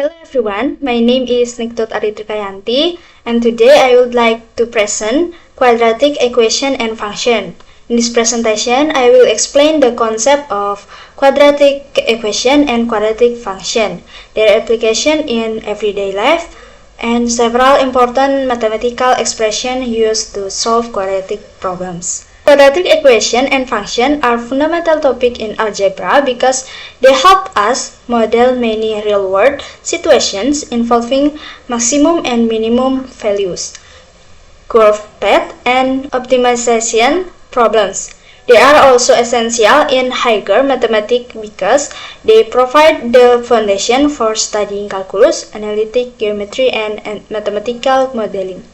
Hello everyone, my name is Niktot Aritrikayanti and today I would like to present quadratic equation and function. In this presentation, I will explain the concept of quadratic equation and quadratic function, their application in everyday life, and several important mathematical expressions used to solve quadratic problems. Quadratic equation and function are fundamental topics in algebra because they help us model many real-world situations involving maximum and minimum values, curve path, and optimization problems. They are also essential in higher mathematics because they provide the foundation for studying calculus, analytic geometry, and mathematical modeling.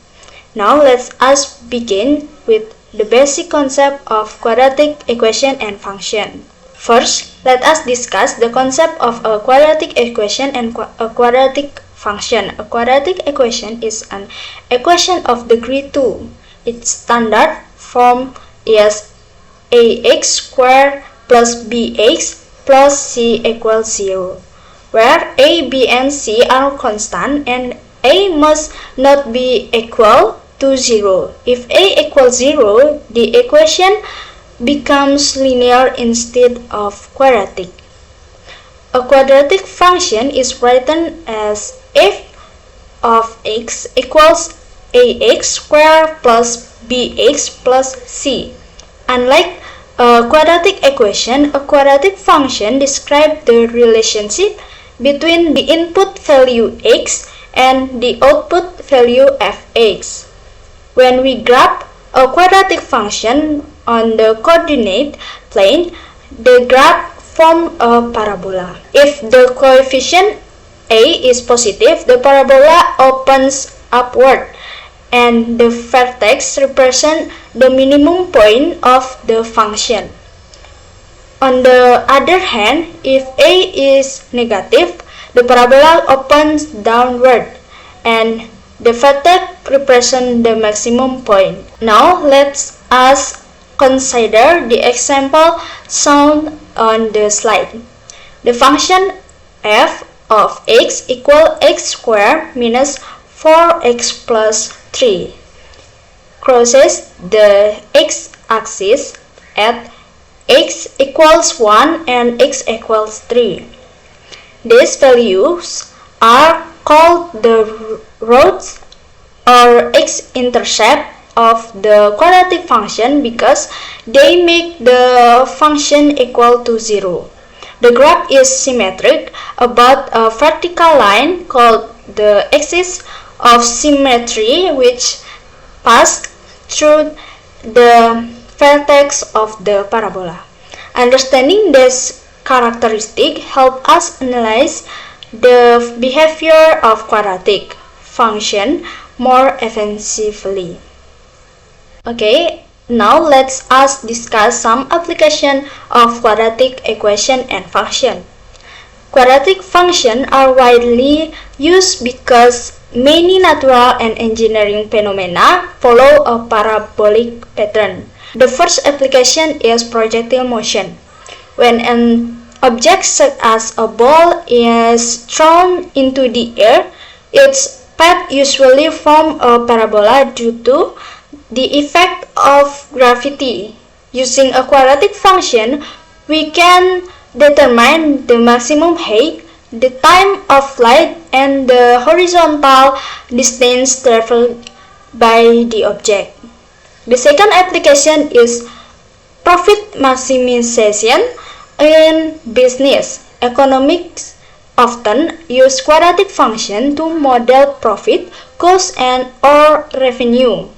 Now let us begin with the basic concept of quadratic equation and function. First, let us discuss the concept of a quadratic equation and a quadratic function. A quadratic equation is an equation of degree 2. Its standard form is ax squared plus bx plus c equals 0, where a, b, and c are constant and a must not be equal to 0. If a equals 0, the equation becomes linear instead of quadratic. A quadratic function is written as f of x equals ax squared plus bx plus c. Unlike a quadratic equation, a quadratic function describes the relationship between the input value x and the output value fx. When we graph a quadratic function on the coordinate plane, the graph forms a parabola. If the coefficient a is positive, the parabola opens upward, and the vertex represents the minimum point of the function. On the other hand, if a is negative, the parabola opens downward, and the vertex represents the maximum point. Now let us consider the example shown on the slide. The function f of x equals x squared minus 4x plus 3 crosses the x-axis at x equals 1 and x equals 3. These values are called the roots or x-intercept of the quadratic function because they make the function equal to 0. The graph is symmetric about a vertical line called the axis of symmetry which passed through the vertex of the parabola. Understanding this characteristic helps us analyze the behavior of quadratic function more effectively. Okay, now let us discuss some application of quadratic equation and function. Quadratic functions are widely used because many natural and engineering phenomena follow a parabolic pattern. The first application is projectile motion. When an object such as a ball is thrown into the air, its path usually forms a parabola due to the effect of gravity. Using a quadratic function, we can determine the maximum height, the time of flight, and the horizontal distance traveled by the object. The second application is profit maximization. In business, economics often use quadratic function to model profit, cost, and or revenue.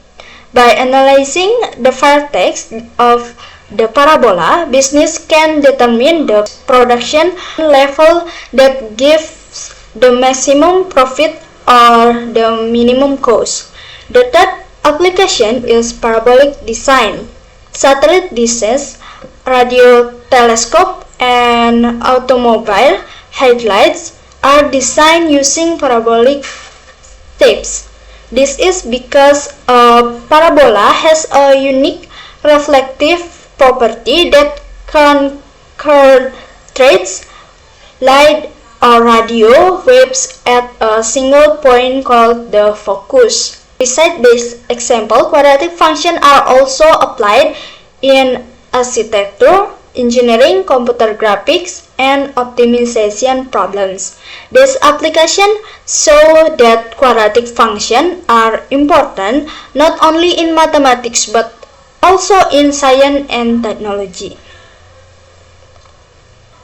By analyzing the vertex of the parabola, business can determine the production level that gives the maximum profit or the minimum cost. The third application is parabolic design. Satellite dishes, radio telescope, and automobile headlights are designed using parabolic shapes. This is because a parabola has a unique reflective property that concentrates light or radio waves at a single point called the focus. Besides this example, quadratic functions are also applied in architecture, engineering, computer graphics, and optimization problems. These applications show that quadratic functions are important not only in mathematics but also in science and technology.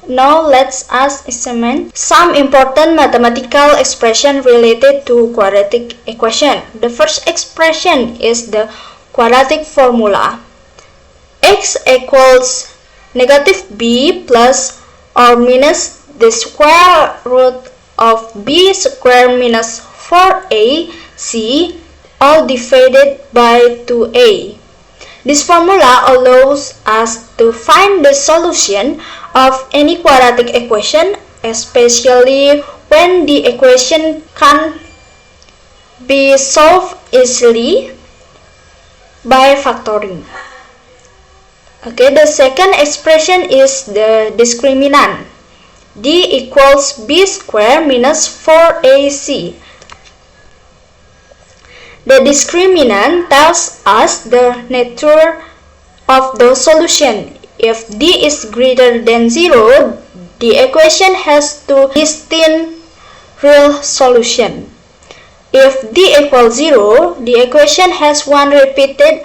Now let's examine some important mathematical expressions related to quadratic equation. The first expression is the quadratic formula. X equals negative b plus or minus the square root of b squared minus 4ac all divided by 2a. This formula allows us to find the solution of any quadratic equation, especially when the equation can be solved easily by factoring. Okay, the second expression is the discriminant. D equals b squared minus 4ac. The discriminant tells us the nature of the solution. If d is greater than 0, the equation has two distinct real solutions. If d equals 0, the equation has one repeated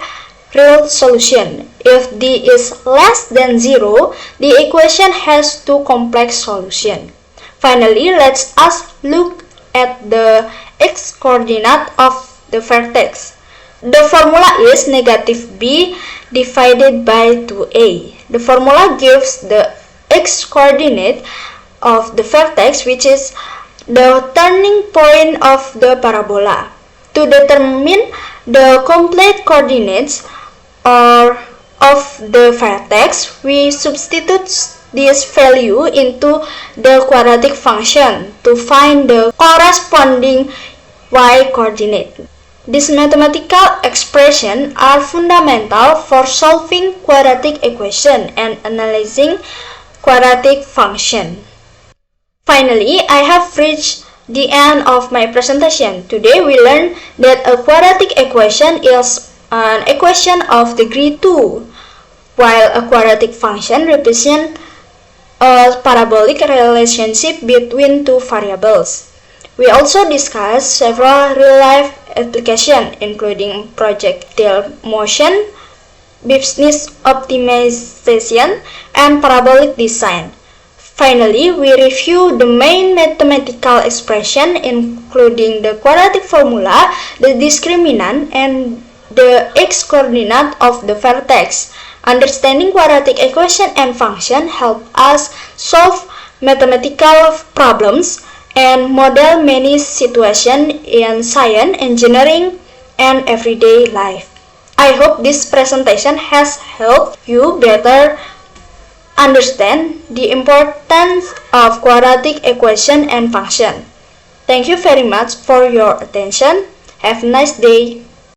real solution. If d is less than 0, the equation has two complex solutions. Finally, let's look at the x-coordinate of the vertex. The formula is negative b divided by 2a. The formula gives the x-coordinate of the vertex, which is the turning point of the parabola. To determine the complete coordinates of the vertex, we substitute this value into the quadratic function to find the corresponding y-coordinate. These mathematical expressions are fundamental for solving quadratic equations and analyzing quadratic functions. Finally, I have reached the end of my presentation. Today we learned that a quadratic equation is an equation of degree 2, while a quadratic function represents a parabolic relationship between two variables. We also discussed several real-life applications, including projectile motion, business optimization, and parabolic design. Finally, we review the main mathematical expression, including the quadratic formula, the discriminant, and the x-coordinate of the vertex. Understanding quadratic equation and function help us solve mathematical problems and model many situations in science, engineering, and everyday life. I hope this presentation has helped you better understand the importance of quadratic equation and function. Thank you very much for your attention. Have a nice day.